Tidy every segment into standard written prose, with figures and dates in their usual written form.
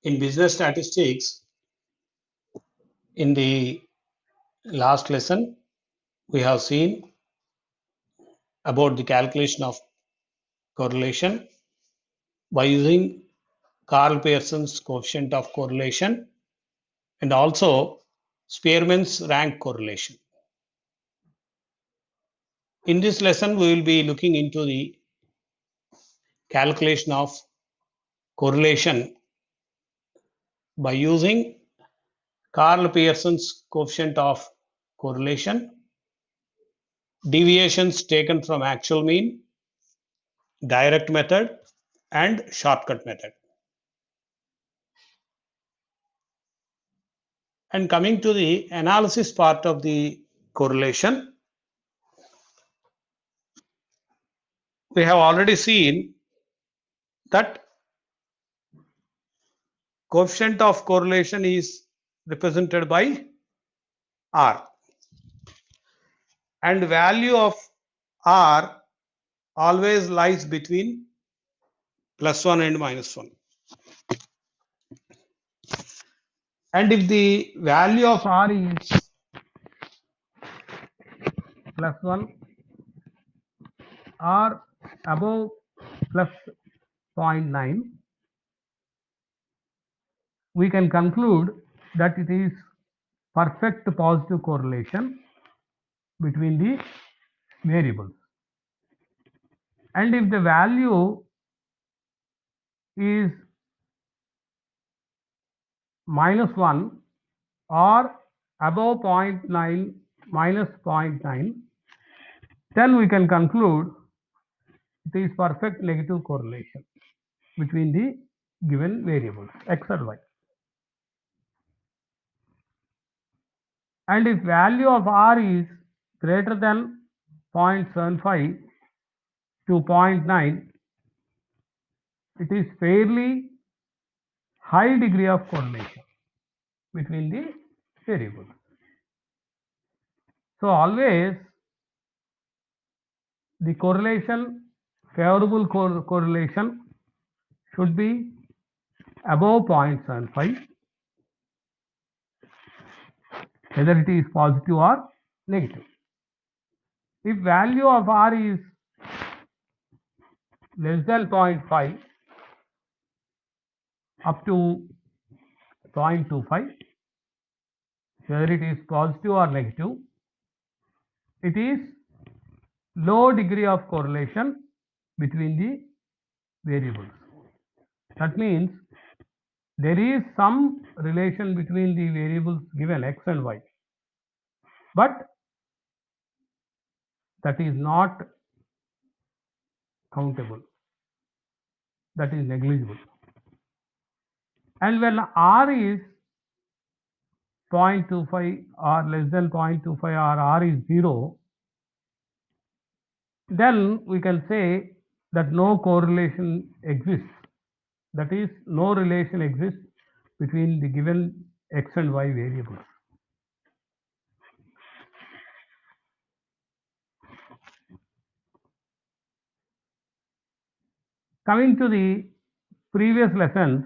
In business statistics, in the last lesson, we have seen about the calculation of correlation by using Karl Pearson's coefficient of correlation and also Spearman's rank correlation. In this lesson, we will be looking into the calculation of correlation by using Karl Pearson's coefficient of correlation, deviations taken from actual mean, direct method, and shortcut method. And coming to the analysis part of the correlation, we have already seen that coefficient of correlation is represented by R, and value of R always lies between +1 and -1. And if the value of R is +1 or above +0.9, we can conclude that it is perfect positive correlation between the variables. And if the value is -1 or above 0.9 -0.9, then we can conclude it is perfect negative correlation between the given variables x and y. And if value of R is greater than 0.75 to 0.9, it is fairly high degree of correlation between the variables. So always the correlation, favorable correlation should be above 0.75, whether it is positive or negative. If value of R is less than 0.5 up to 0.25, whether it is positive or negative, it is low degree of correlation between the variables. That means there is some relation between the variables given x and y, but that is not countable, that is negligible. And when R is 0.25 or less than 0.25 or R is 0, then we can say that no correlation exists. That is, no relation exists between the given x and y variables. Coming to the previous lessons,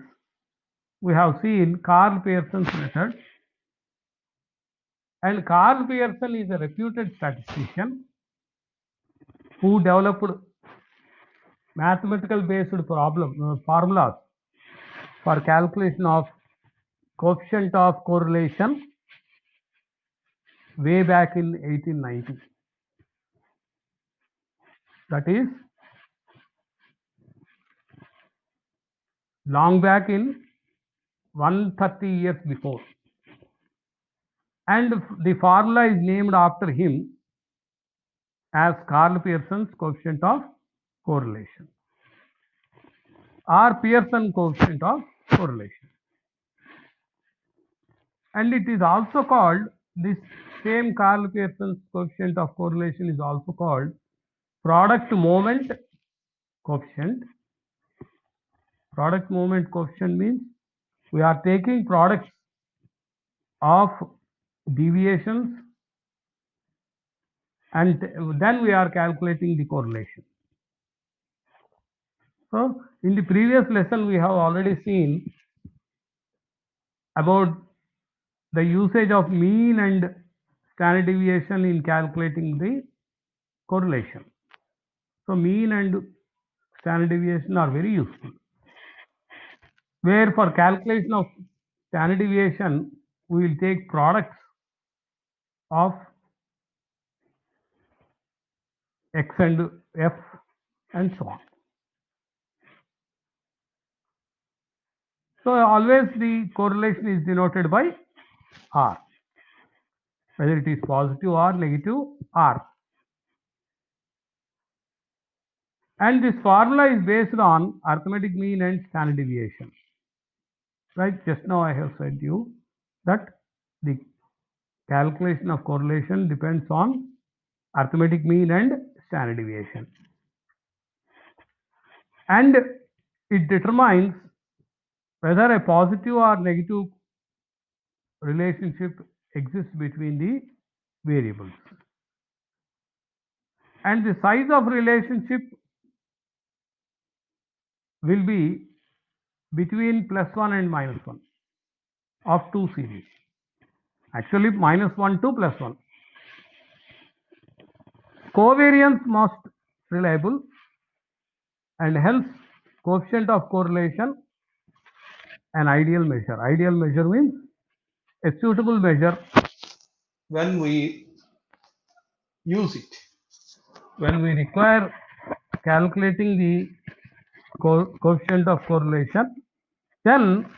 we have seen Karl Pearson's method, and Karl Pearson is a reputed statistician who developed mathematical based formulas for calculation of coefficient of correlation way back in 1890. That is long back in 130 years before. And the formula is named after him as Karl Pearson's coefficient of correlation or Pearson coefficient of correlation. And it is also called, this same Karl Pearson's coefficient of correlation is also called product moment coefficient. Product moment coefficient means we are taking products of deviations and then we are calculating the correlation. So in the previous lesson we have already seen about the usage of mean and standard deviation in calculating the correlation. So mean and standard deviation are very useful. Where for calculation of standard deviation, we will take products of x and f and so on. So always the correlation is denoted by R, whether it is positive or negative R. And this formula is based on arithmetic mean and standard deviation. Right? Just now I have said you that the calculation of correlation depends on arithmetic mean and standard deviation. And it determines whether a positive or negative relationship exists between the variables. And the size of relationship will be between +1 and -1 of two series. Actually, -1 to +1. Covariance most reliable, and hence coefficient of correlation an ideal measure. Ideal measure means a suitable measure when we use it. When we require calculating the coefficient of correlation, then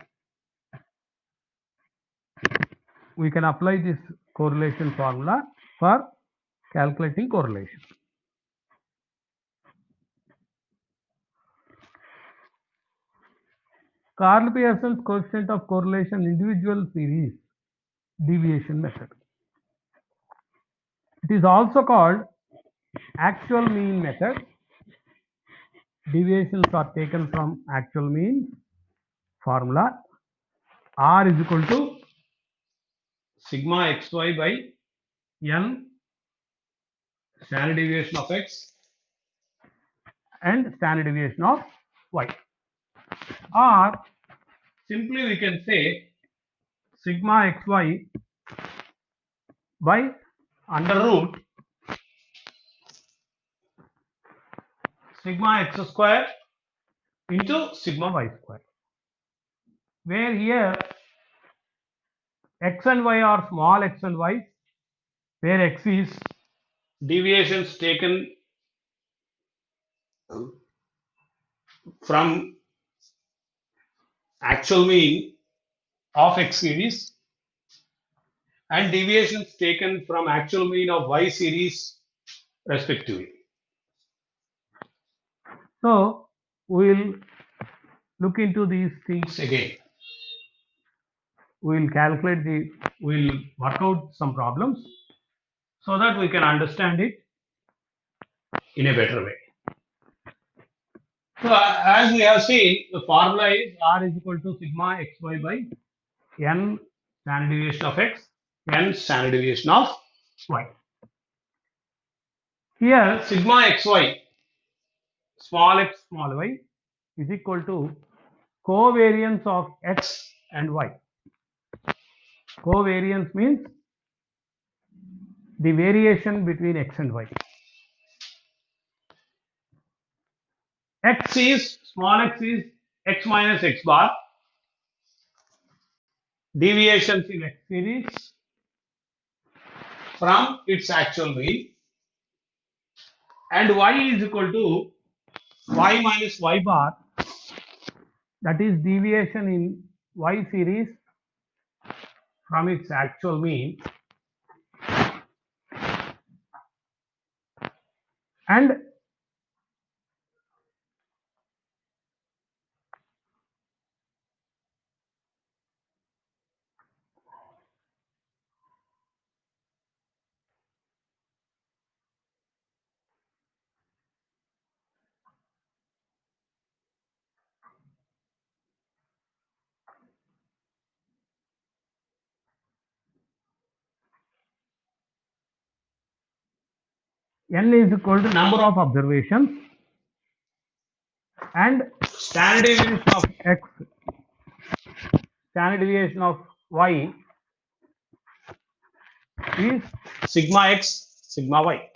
we can apply this correlation formula for calculating correlation. Karl Pearson's coefficient of correlation individual series deviation method. It is also called actual mean method. Deviations are taken from actual mean formula. R is equal to sigma xy by n standard deviation of x and standard deviation of y. Or simply we can say sigma xy by under root sigma x square into sigma y square, where here x and y are small x and y, where x is deviations taken from actual mean of x series and deviations taken from actual mean of y series respectively. So we will look into these things again. We will calculate we will work out some problems so that we can understand it in a better way. So as we have seen, the formula is R is equal to sigma xy by n standard deviation of x, n standard deviation of y. Here sigma xy, small x, small y, is equal to covariance of x and y. Covariance means the variation between x and y. X is, small x is x minus x bar, deviations in x series from its actual mean, and y is equal to y minus y bar, that is deviation in y series from its actual mean, and n is equal to number of observations and standard deviation of x, standard deviation of y is sigma x, sigma y.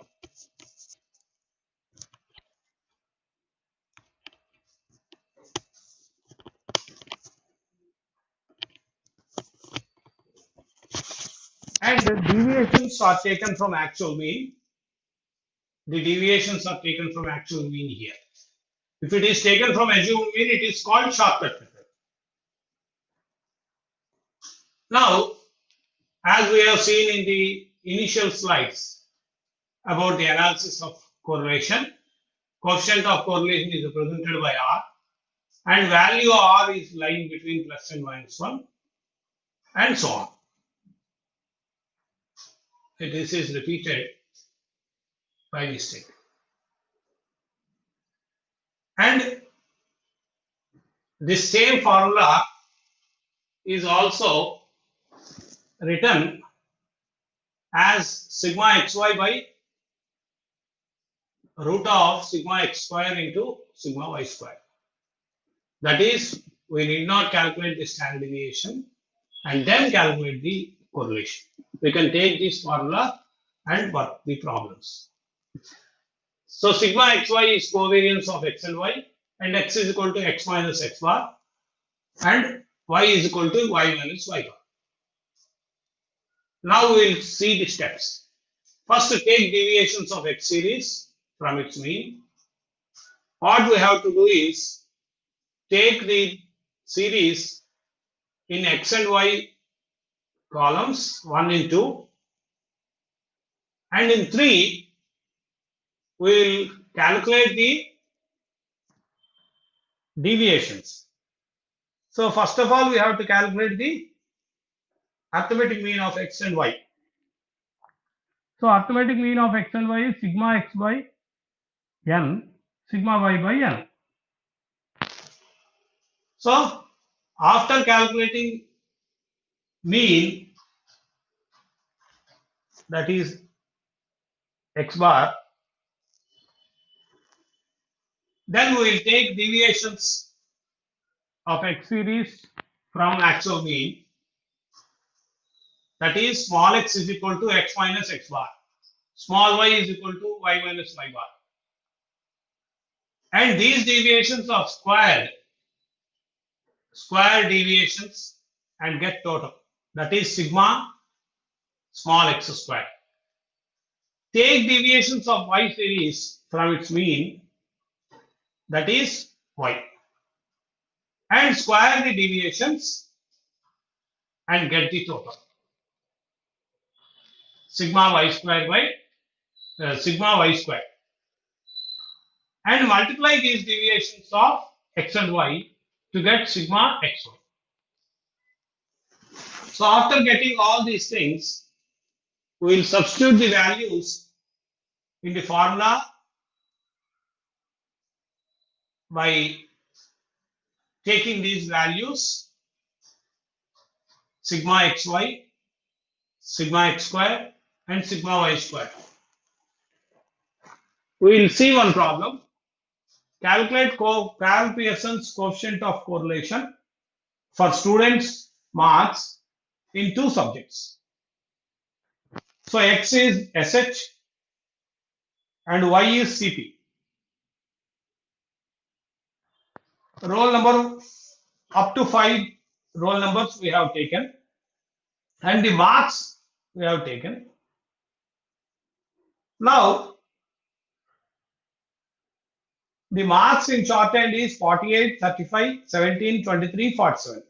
And the deviations are taken from actual mean. The deviations are taken from actual mean here. If it is taken from assumed mean, it is called shortcut method. Now, as we have seen in the initial slides about the analysis of correlation, coefficient of correlation is represented by R, and value of R is lying between plus and minus 1, and so on. This is repeated by mistake. And this same formula is also written as sigma xy by root of sigma x square into sigma y square. That is, we need not calculate the standard deviation and then calculate the correlation. We can take this formula and work the problems. So sigma xy is covariance of x and y, and x is equal to x minus x bar, and y is equal to y minus y bar. Now we will see the steps. First, to take deviations of x series from its mean. What we have to do is take the series in x and y columns 1 in 2, and in 3 we will calculate the deviations. So first of all, we have to calculate the arithmetic mean of x and y. So arithmetic mean of x and y is sigma x by n, sigma y by n. So after calculating mean, that is x bar, then we will take deviations of x series from actual mean. That is, small x is equal to x minus x bar. Small y is equal to y minus y bar. And these deviations are square deviations and get total. That is sigma small x square. Take deviations of y series from its mean, that is y, and square the deviations and get the total. Sigma y square by sigma y square. And multiply these deviations of x and y to get sigma xy. So after getting all these things, we will substitute the values in the formula by taking these values sigma xy, sigma x square, and sigma y square. We will see one problem. Calculate Karl Pearson's coefficient of correlation for students' marks in 2 subjects. So x is SH and y is CP. Roll number up to 5 roll numbers we have taken, and the marks we have taken. Now, the marks in shorthand is 48, 35, 17, 23, 47.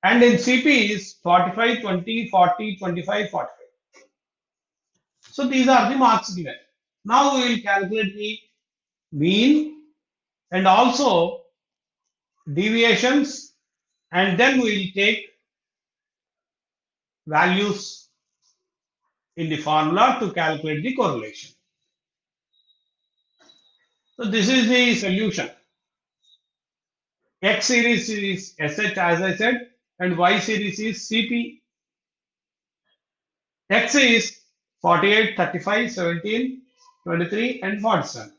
And in CP is 45, 20, 40, 25, 45. So these are the marks given. Now we will calculate the mean and also deviations, and then we will take values in the formula to calculate the correlation. So this is the solution. X series is SH, as I said, and Y series is CP. X is 48, 35, 17, 23, and 47.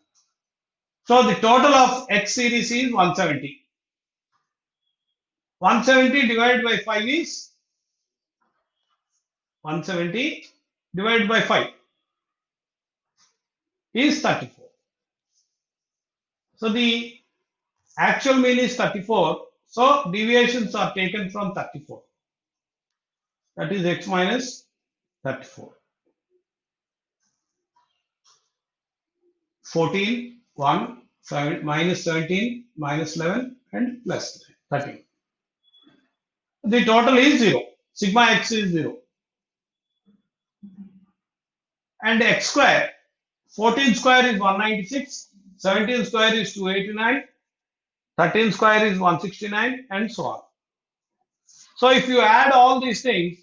So the total of X series is 170. 170 divided by 5 is 170 divided by 5 is 34. So the actual mean is 34. So deviations are taken from 34. That is x minus 34. 14, 1, 7, minus 17, minus 11 and plus 13. The total is 0. Sigma x is 0. And x square, 14 square is 196, 17 square is 289, 13 square is 169 and so on. So if you add all these things,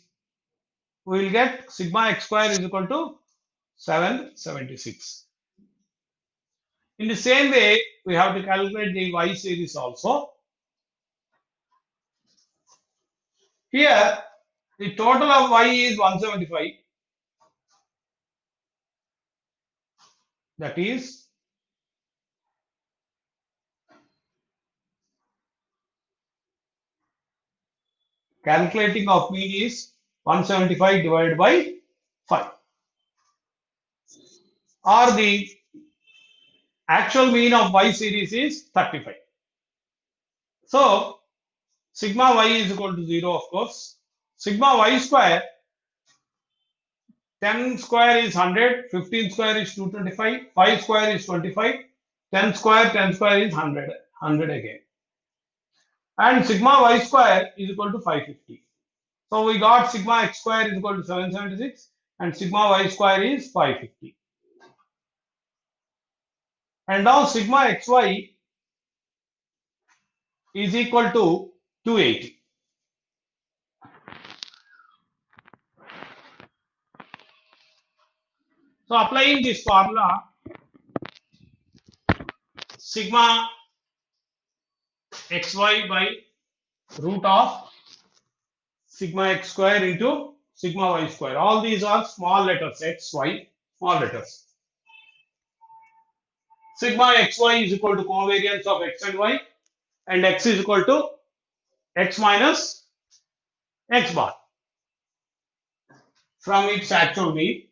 we will get sigma x square is equal to 776. In the same way, we have to calculate the y series also. Here, the total of y is 175. That is calculating of mean is 175 divided by 5. Or the actual mean of y series is 35. So, sigma y is equal to 0, of course. Sigma y square, 10 square is 100, 15 square is 225, 5 square is 25, 10 square is 100 again. And sigma y square is equal to 550. So we got sigma x square is equal to 776 and sigma y square is 550. And now sigma xy is equal to 280. So applying this formula, sigma xy by root of sigma x square into sigma y square. All these are small letters, x, y, small letters. Sigma xy is equal to covariance of x and y, and x is equal to x minus x bar from its actual mean,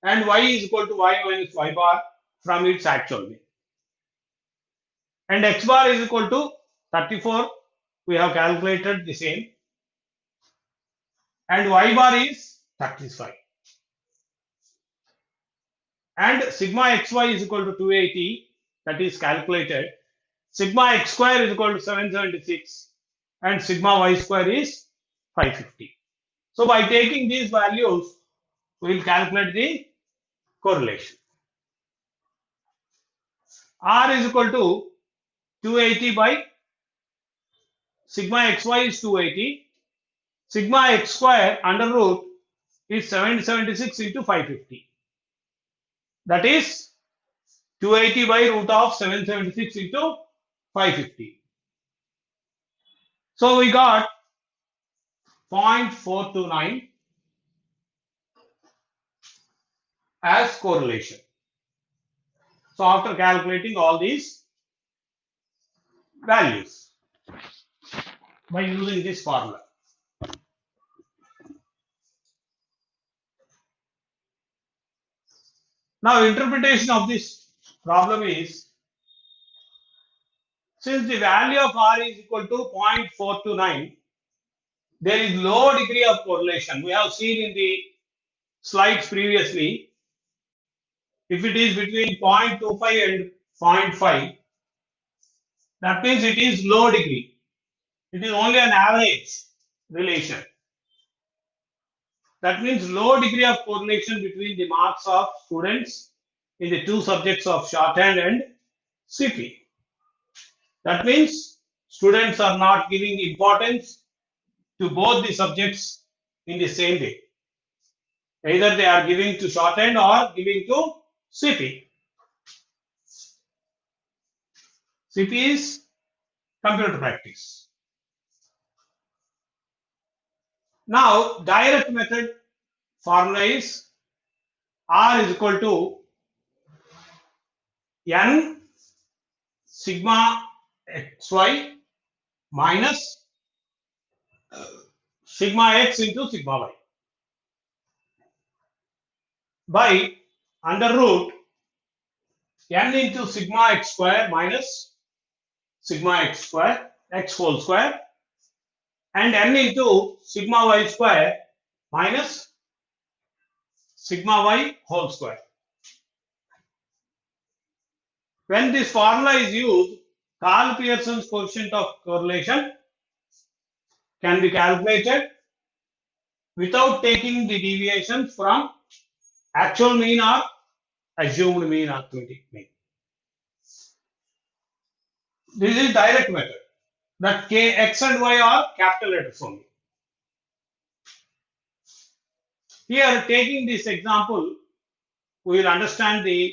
and y is equal to y minus y bar from its actual mean. And x bar is equal to 34. We have calculated the same. And y bar is 35. And sigma xy is equal to 280. That is calculated. Sigma x square is equal to 776. And sigma y square is 550. So by taking these values, we will calculate the correlation. R is equal to 280 by sigma xy is 280. Sigma x square under root is 776 into 550. That is 280 by root of 776 into 550. So we got 0.429 as correlation. So after calculating all these values by using this formula. Now interpretation of this problem is, since the value of R is equal to 0.429, there is low degree of correlation. We have seen in the slides previously, if it is between 0.25 and 0.5, that means it is low degree. It is only an average relation. That means low degree of correlation between the marks of students in the two subjects of shorthand and CP. That means students are not giving importance to both the subjects in the same way. Either they are giving to shorthand or giving to CP. CP is computer practice. Now, direct method formula is R is equal to N sigma xy minus sigma x into sigma y by under root n into sigma x square minus sigma x square x whole square and n into sigma y square minus sigma y whole square. When this formula is used, Karl Pearson's coefficient of correlation can be calculated without taking the deviations from actual mean or assumed mean arithmetic mean. This is direct method. That k, x and y are capital letters only. Here, taking this example, we will understand the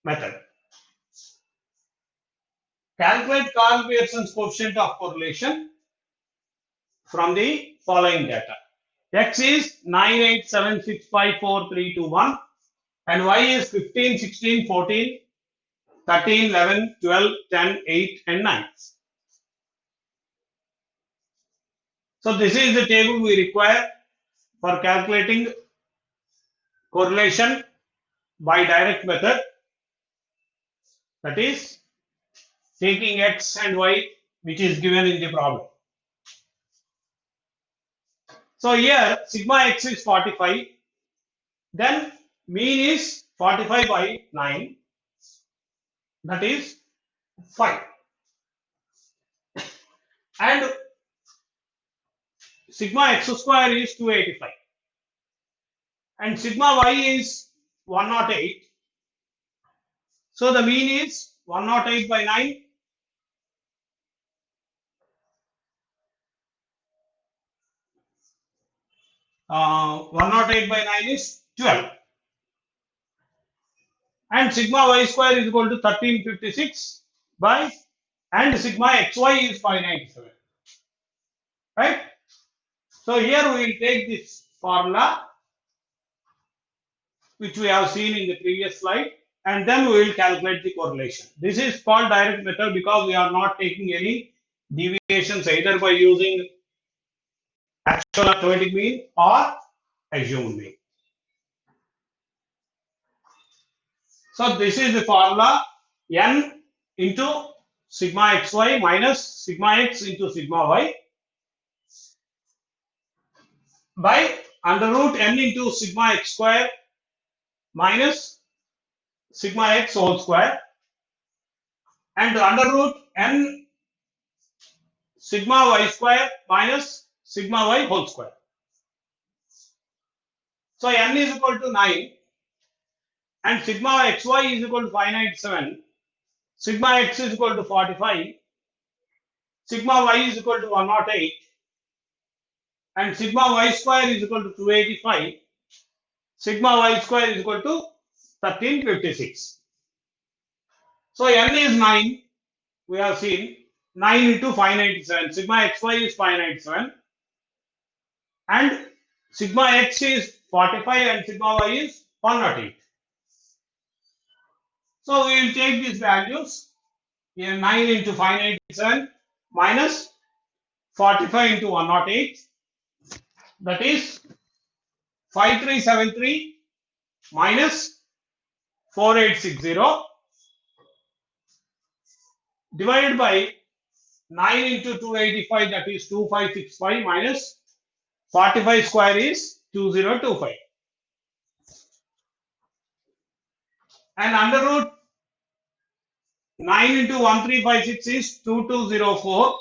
method. Calculate Karl Pearson's coefficient of correlation from the following data. X is 987654321 and y is 15, 16, 14, 13, 11, 12, 10, 8 and 9. So this is the table we require for calculating correlation by direct method, that is taking x and y which is given in the problem. So here sigma x is 45, then mean is 45 by 9, that is 5, and sigma x square is 285 and sigma y is 108. So the mean is 108 by 9. Uh, 108 by 9 is 12. And sigma y square is equal to 1356 by, and sigma xy is 597. Right? So here we will take this formula which we have seen in the previous slide, and then we will calculate the correlation. This is called direct method because we are not taking any deviations either by using actual arithmetic mean or assumed mean. So this is the formula n into sigma xy minus sigma x into sigma y by under root n into sigma x square minus sigma x whole square and under root n sigma y square minus sigma y whole square. So n is equal to 9 and sigma xy is equal to 597, sigma x is equal to 45, sigma y is equal to 108 and sigma y square is equal to 285, sigma y square is equal to 1356. So n is 9, we have seen 9 into 597, sigma xy is 597 and sigma x is 45 and sigma y is 108. So we will take these values, here 9 into 597 minus 45 into 108, that is 5373 minus 4860 divided by 9 into 285, that is 2565 minus 45 square is 2025 and under root 9 into 1356 is 2204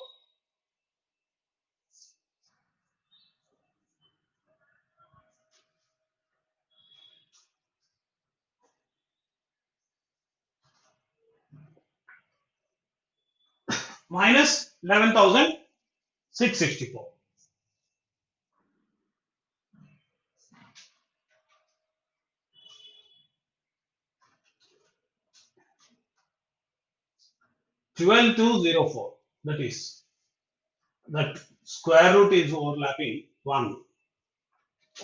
minus 11,664. $12,204, that is, that square root is overlapping 1,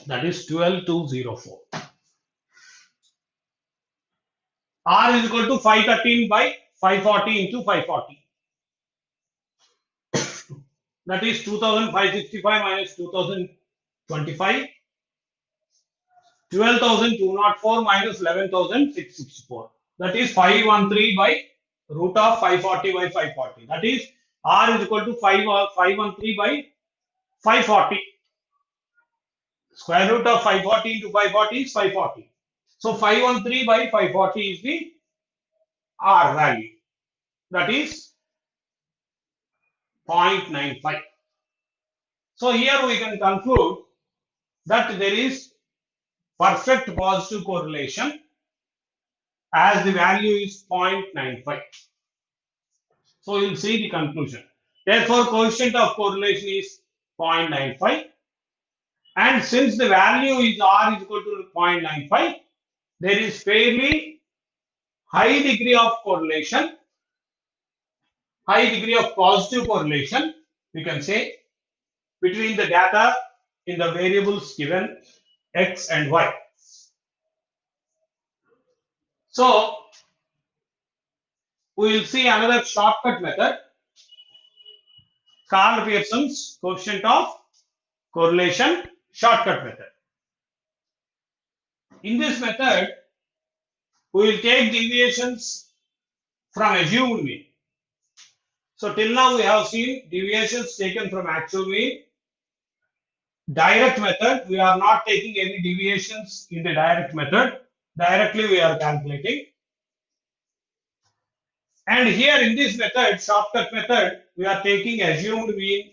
that is 12,204. R is equal to 513 by 540 into 540, that is 2565 minus 2025, 12,204 minus 11,664. That is 513 by root of 540 by 540. That is R is equal to 513 by 540. Square root of 540 into 540 is 540. So 513 by 540 is the R value. That is 0.95. So here we can conclude that there is perfect positive correlation as the value is 0.95. So you will see the conclusion. Therefore, coefficient of correlation is 0.95. And since the value is R is equal to 0.95, there is fairly high degree of correlation, high degree of positive correlation, we can say, between the data in the variables given X and Y. So, we will see another shortcut method, Karl Pearson's coefficient of correlation shortcut method. In this method, we will take deviations from assumed mean. So till now we have seen deviations taken from actual mean. Direct method, we are not taking any deviations in the direct method. Directly we are calculating. And here in this method, shortcut method, we are taking assumed mean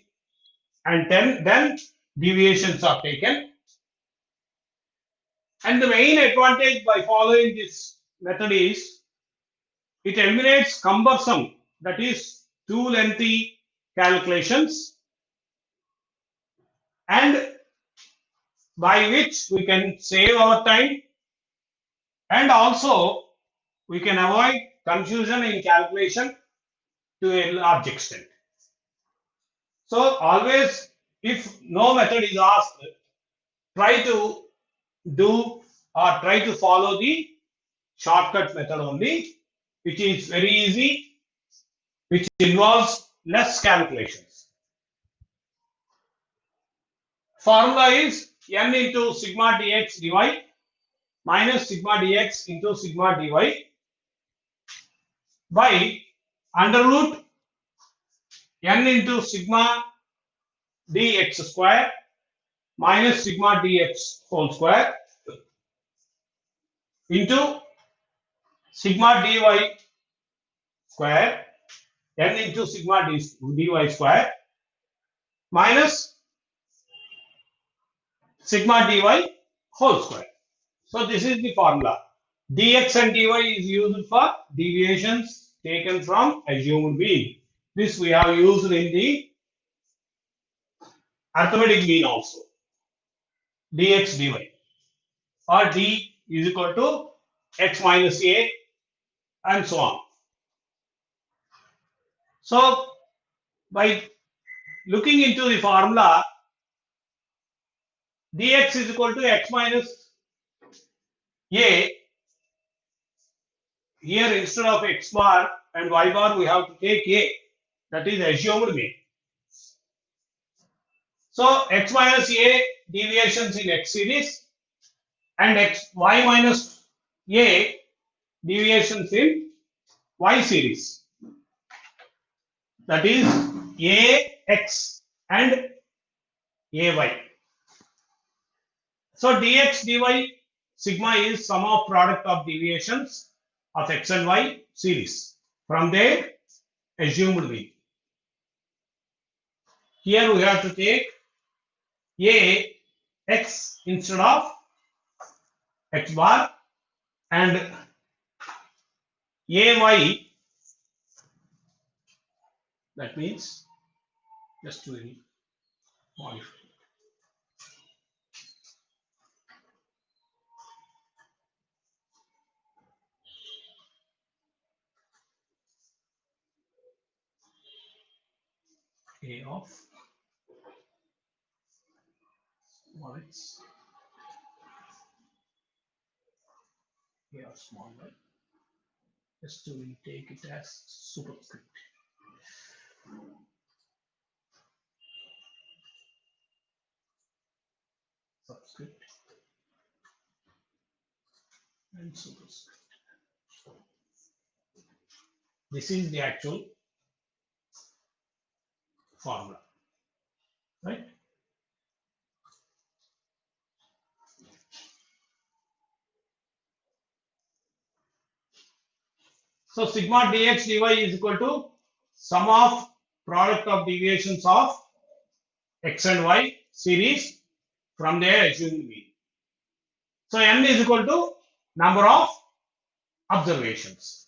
and then deviations are taken. And the main advantage by following this method is it eliminates cumbersome, that is too lengthy calculations, and by which we can save our time and also we can avoid confusion in calculation to a large extent. So always, if no method is asked, try to do or try to follow the shortcut method only, which is very easy, which involves less calculations. Formula is n into sigma dx dy minus sigma dx into sigma dy by under root n into sigma dx square minus sigma dx whole square into sigma dy square n into sigma dy square minus sigma dy whole square. So this is the formula. Dx and dy is used for deviations taken from assumed mean. This we have used in the arithmetic mean also. Dx dy or d is equal to x minus a and so on. So by looking into the formula, dx is equal to x minus a. Here instead of x bar and y bar we have to take a, that is assumed mean. So x minus a deviations in x series and y minus a deviations in y series, that is ax and ay. So dx dy sigma is sum of product of deviations of x and y series from their assumed mean. Here we have to take a x instead of x bar and ay, that means just to modify a of small x, a of small y, just to take it as superscript. Script and superscript. This is the actual formula, right? So sigma dx dy is equal to sum of product of deviations of x and y series from their assumed mean. So n is equal to number of observations.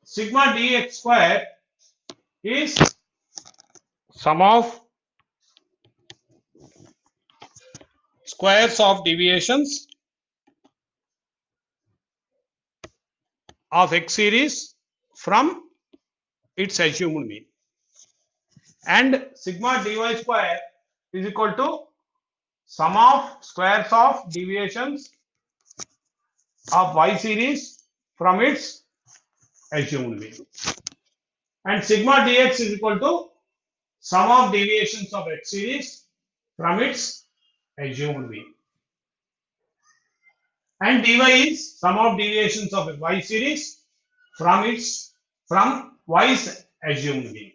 Sigma dx square is sum of squares of deviations of x series from its assumed mean, and sigma dy square is equal to sum of squares of deviations of y series from its assumed mean, and sigma dx is equal to sum of deviations of x series from its assumed mean, and dy is sum of deviations of y series from y's assumed mean.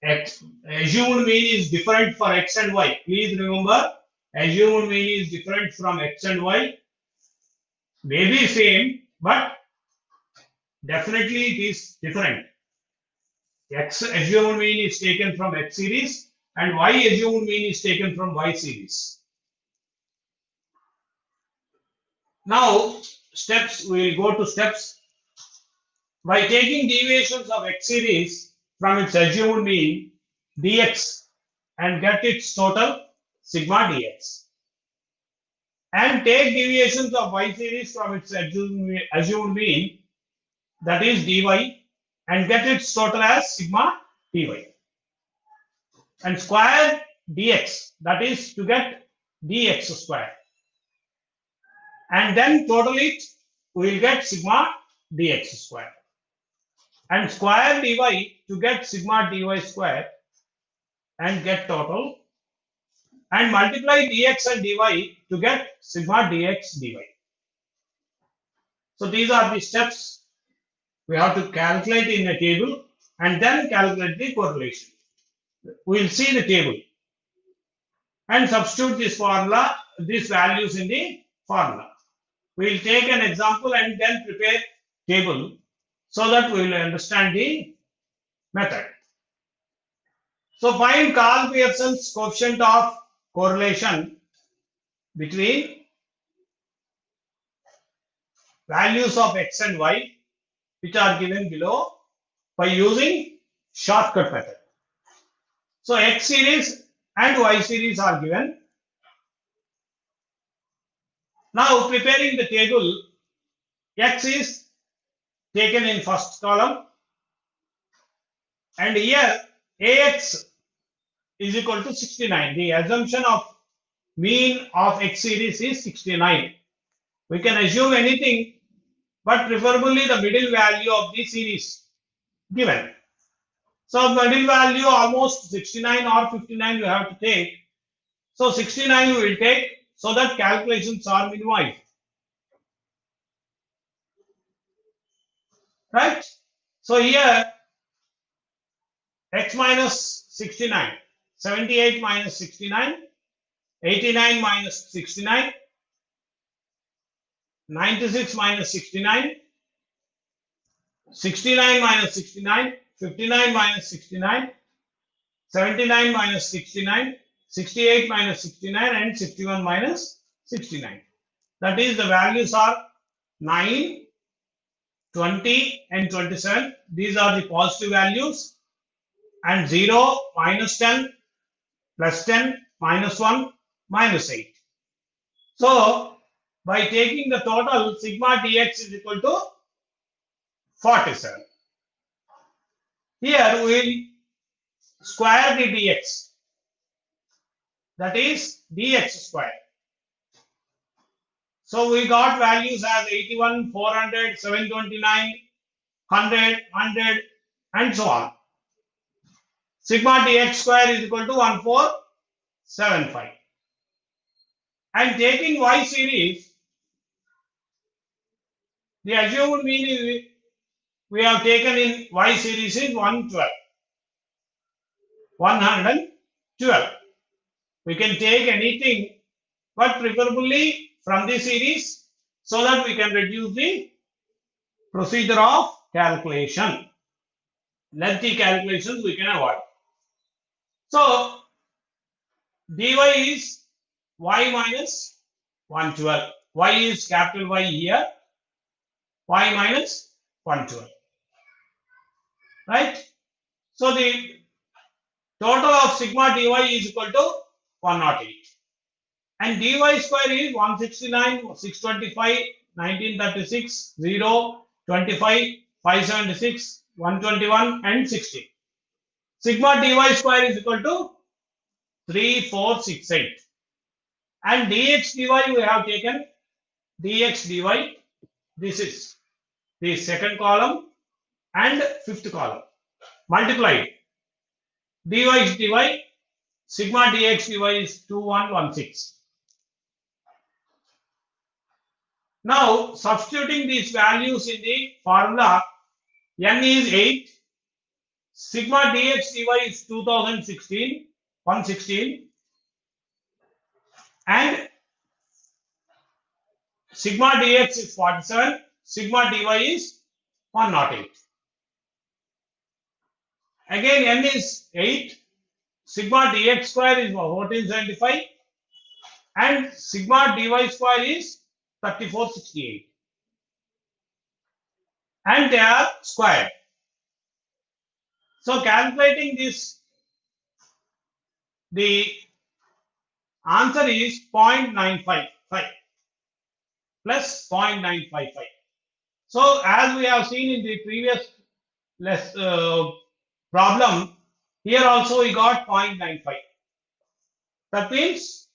Assumed mean is different for x and y. Please remember, assumed mean is different from x and y. Maybe same, but definitely it is different. X assumed mean is taken from x series, and y assumed mean is taken from y series. Now, steps, we will go to steps. By taking deviations of x series from its assumed mean dx and get its total sigma dx, and take deviations of y series from its assumed mean, that is dy, and get its total as sigma dy, and square dx, that is to get dx square, and then total it, we will get sigma dx square, and square dy to get sigma dy square and get total, and multiply dx and dy to get sigma dx dy. So these are the steps we have to calculate in a table and then calculate the correlation. We will see the table and substitute this formula, these values in the formula. We will take an example and then prepare table so that we will understand the method. So find Karl Pearson's coefficient of correlation between values of x and y, which are given below, by using shortcut method. So x series and y series are given. Now preparing the table, x is taken in first column, and here ax is equal to 69. The assumption of mean of x series is 69. We can assume anything, but preferably the middle value of the series given. So middle value almost 69 or 59 we have to take. So 69 we will take so that calculations are minimized. Right? So here x minus 69, 78 minus 69, 89 minus 69, 96 minus 69, 69 minus 69, 59 minus 69, 79 minus 69, 68 minus 69, and 61 minus 69. That is, the values are 9, 20, and 27. These are the positive values, and 0, minus 10, plus 10, minus 1, minus 8. So, by taking the total, sigma dx is equal to 47. Here we will square the dx, that is dx square. So we got values as 81, 400, 729, 100, 100, and so on. sigma dx square is equal to 1475. And taking y series, the assumed mean is we have taken in y series is 112. We can take anything, but preferably from this series, so that we can reduce the procedure of calculation. Lengthy calculations we can avoid. So dy is y minus 112. Y is capital Y here. Y minus 112. Right? So the total of sigma dy is equal to 108. And dy square is 169, 625, 1936, 0, 25, 576, 121, and 60. Sigma dy square is equal to 3468. And dx dy we have taken dx dy. This is the second column and fifth column. Multiplied. Dy is dy. Sigma dx dy is 2116. Now, substituting these values in the formula, n is 8, sigma dx dy is 116, and sigma dx is 47, sigma dy is 108. Again, n is 8, sigma dx square is 1475, and sigma dy square is 3468. And they are squared. So calculating this, the answer is 0.955 plus 0.955. So as we have seen in the previous problem, here also we got 0.95. That means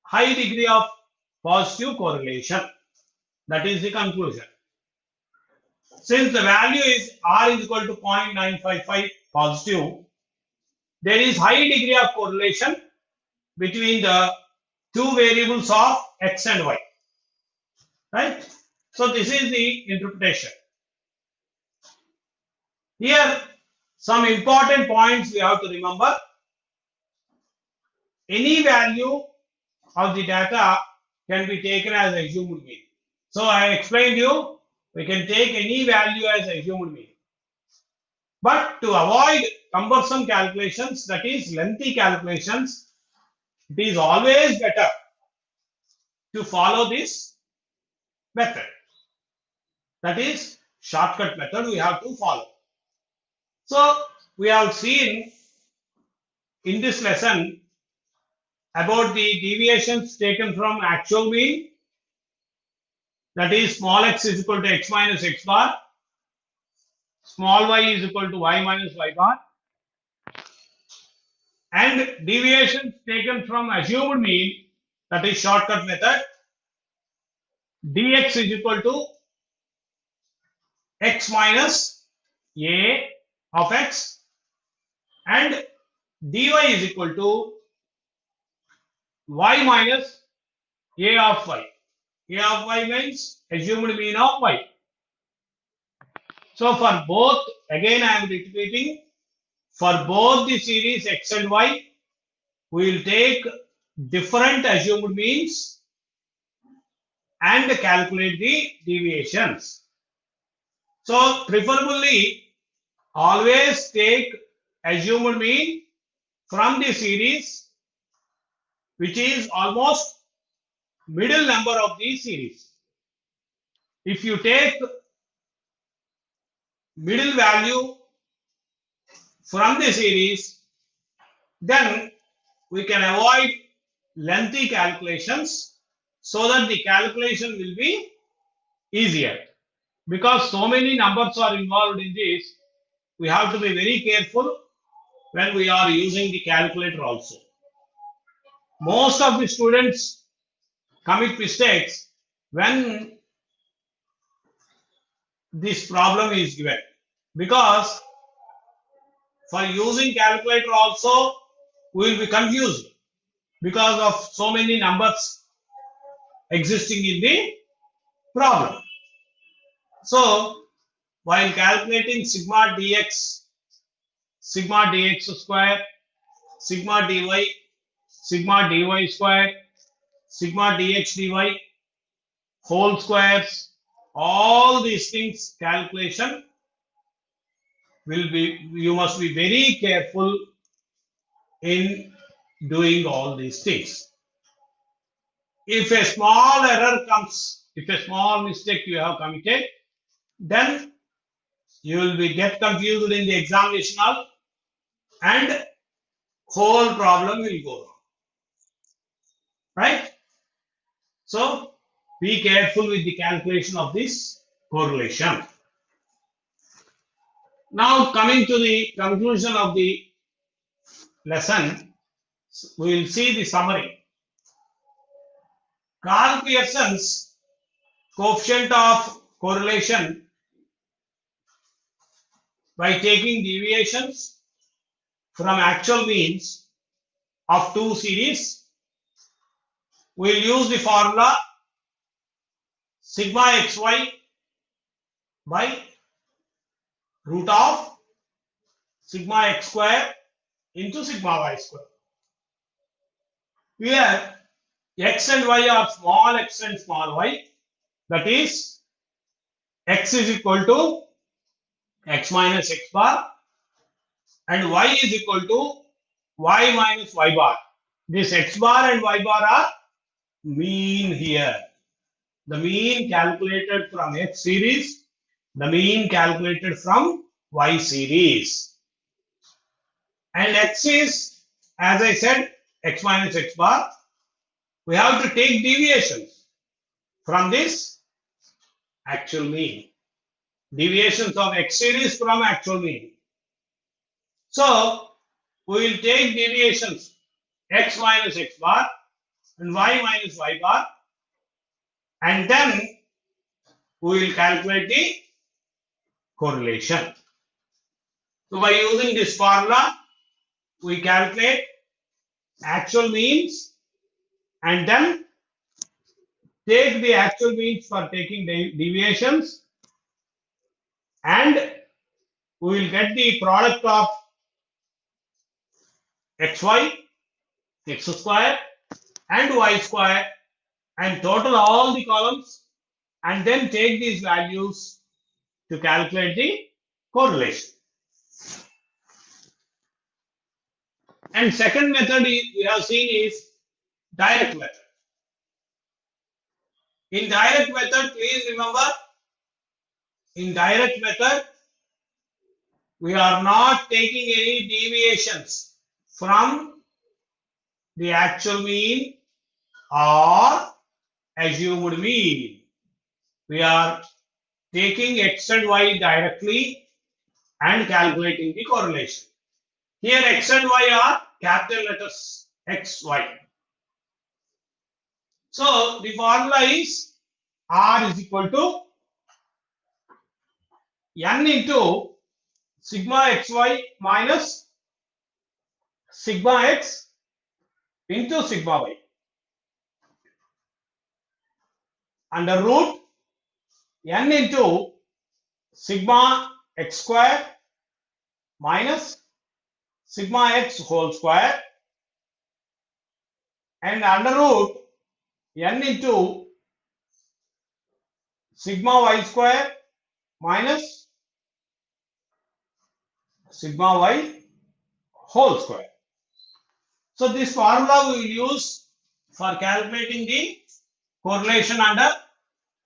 high degree of positive correlation. That is the conclusion. Since the value is r is equal to 0.955 positive, there is high degree of correlation between the two variables of x and y. Right? So this is the interpretation. Here, some important points we have to remember. Any value of the data can be taken as assumed mean. So I explained you, we can take any value as assumed mean. But to avoid cumbersome calculations, that is lengthy calculations, it is always better to follow this method. That is shortcut method we have to follow. So we have seen in this lesson about the deviations taken from actual mean, that is small x is equal to x minus x bar, small y is equal to y minus y bar, and deviations taken from assumed mean, that is shortcut method, dx is equal to x minus a of x, and dy is equal to y minus a of y. A of y means assumed mean of y. So for both, again I am repeating, for both the series x and y, we will take different assumed means and calculate the deviations. So preferably always take assumed mean from the series which is almost middle number of the series. If you take middle value from the series, then we can avoid lengthy calculations so that the calculation will be easier. Because so many numbers are involved in this, we have to be very careful when we are using the calculator also. Most of the students commit mistakes when this problem is given, because For using calculator also, we will be confused because of so many numbers existing in the problem. So, while calculating sigma dx square, sigma dy square, sigma dx dy whole squares, all these things calculation will be, you must be very careful in doing all these things. If a small error comes, if a small mistake you have committed, then you will be get confused in the examination hall and whole problem will go wrong. Right? So be careful with the calculation of this correlation. Now coming to the conclusion of the lesson, we will see the summary. Karl Pearson's coefficient of correlation by taking deviations from actual means of two series, we will use the formula sigma xy by root of sigma x square into sigma y square. Here x and y are small x and small y, that is x is equal to x minus x bar and y is equal to y minus y bar. This x bar and y bar are mean here. The mean calculated from x series, the mean calculated from y series. And x is, as I said, x minus x bar. We have to take deviations from this actual mean. Deviations of x series from actual mean. So, we will take deviations x minus x bar and y minus y bar, and then we will calculate the correlation. So, by using this formula, we calculate actual means and then take the actual means for taking deviations, and we will get the product of xy, x square and y square, and total all the columns, and then take these values to calculate the correlation. And second method we have seen is direct method. In direct method, please remember, in direct method, we are not taking any deviations from the actual mean or assumed mean. We are taking x and y directly and calculating the correlation. Here x and y are capital letters x, y. So the formula is R is equal to n into sigma xy minus sigma x into sigma y under root n into sigma x square minus sigma x whole square and under root n into sigma y square minus sigma y whole square. So this formula we will use for calculating the correlation under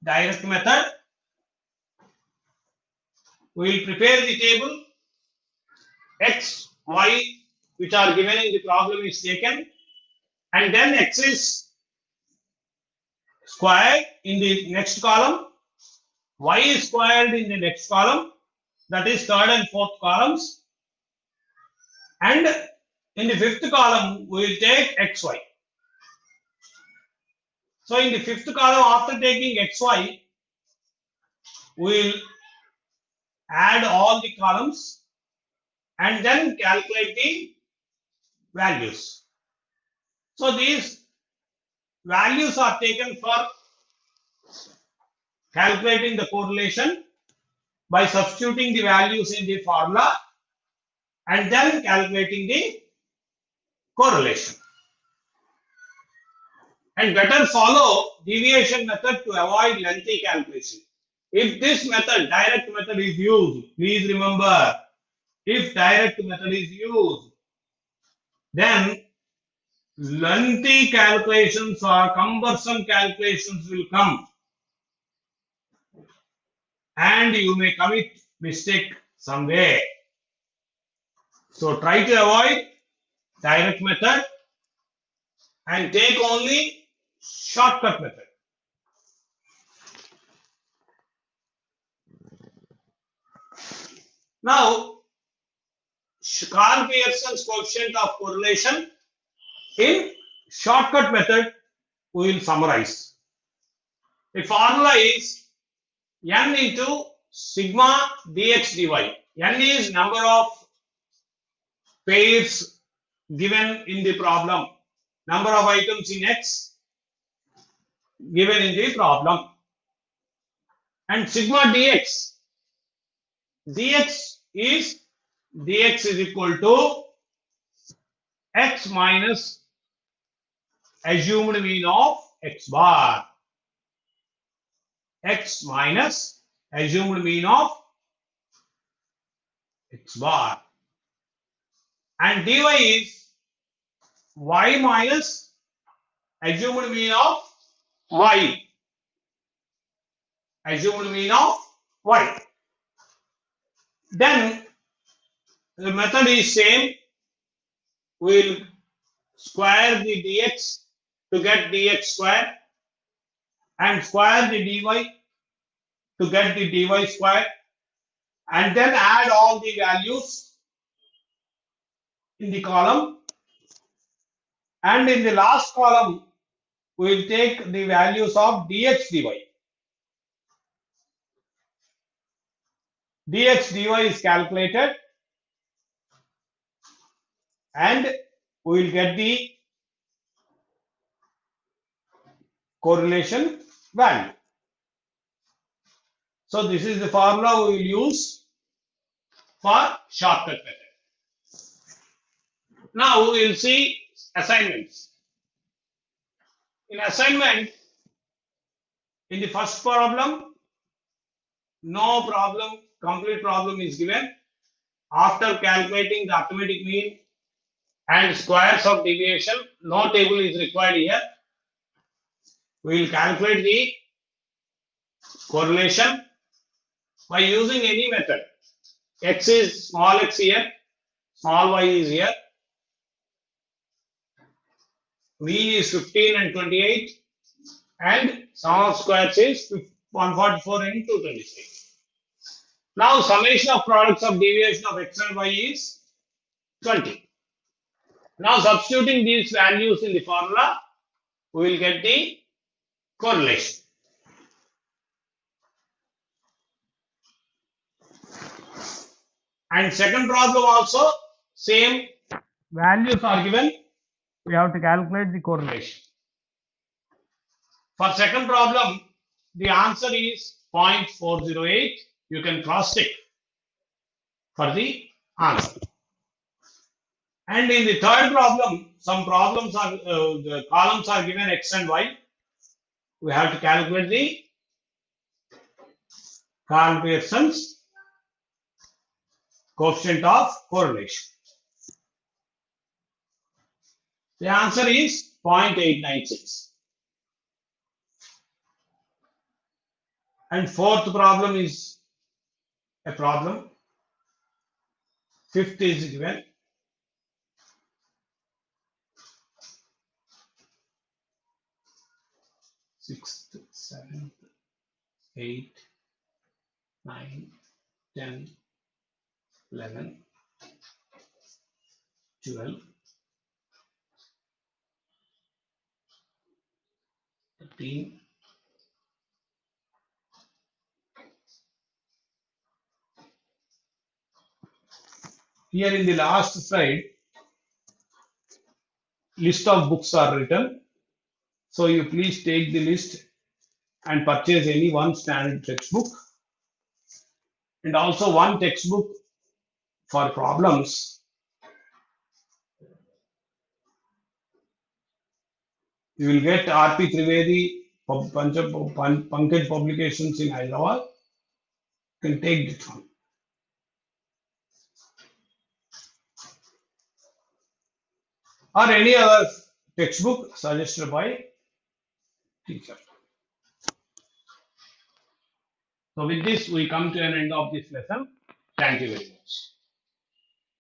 direct method. We will prepare the table x, y which are given in the problem is taken, and then x is squared in the next column, y is squared in the next column, that is third and fourth columns, and in the fifth column we will take xy. So in the fifth column, after taking xy, we will add all the columns and then calculate the values. So these values are taken for calculating the correlation by substituting the values in the formula and then calculating the correlation. And better follow deviation method to avoid lengthy calculation. If this method, direct method is used, please remember, if direct method is used, then lengthy calculations or cumbersome calculations will come and you may commit mistake somewhere. So try to avoid direct method and take only shortcut method. Now, Karl-Pearson's coefficient of correlation in shortcut method we will summarize. The formula is n into sigma dx dy. N is number of pairs given in the problem, number of items in X given in the problem, and sigma dx. dx is equal to x minus assumed mean of x bar. X minus assumed mean of x bar. And dy is y minus assumed mean of y. Assumed mean of y. Then the method is same. We will square the dx to get dx square and square the dy to get the dy square and then add all the values in the column, and in the last column we will take the values of dx dy. Dx dy is calculated and we will get the correlation value. So this is the formula we will use for shortcut method. Now we will see assignments. In assignment, in the first problem, no problem, complete problem is given. After calculating the arithmetic mean and squares of deviation, no table is required here. We will calculate the correlation by using any method. X is small x here, small y is here. Mean is 15 and 28, and sum of squares is 144 and 223. Now summation of products of deviation of x and y is 20. Now substituting these values in the formula, we will get the correlation. And second problem also, same values are given. We have to calculate the correlation. For second problem, the answer is 0.408. You can cross check for the answer. And in the third problem, some problems are the columns are given x and y. We have to calculate the Karl-Pearson's coefficient of correlation. The answer is 0.896. And fourth problem is a problem. Fifth is given. Sixth, seventh, 8, 9, 10, 11, 12, 13, 14, Here in the last slide, list of books are written. So you please take the list and purchase any one standard textbook, and also one textbook for problems. You will get R.P. Trivedi, Pankaj Publications in Hyderabad. You can take this one. Or any other textbook suggested by teacher. So with this, we come to an end of this lesson. Thank you very much.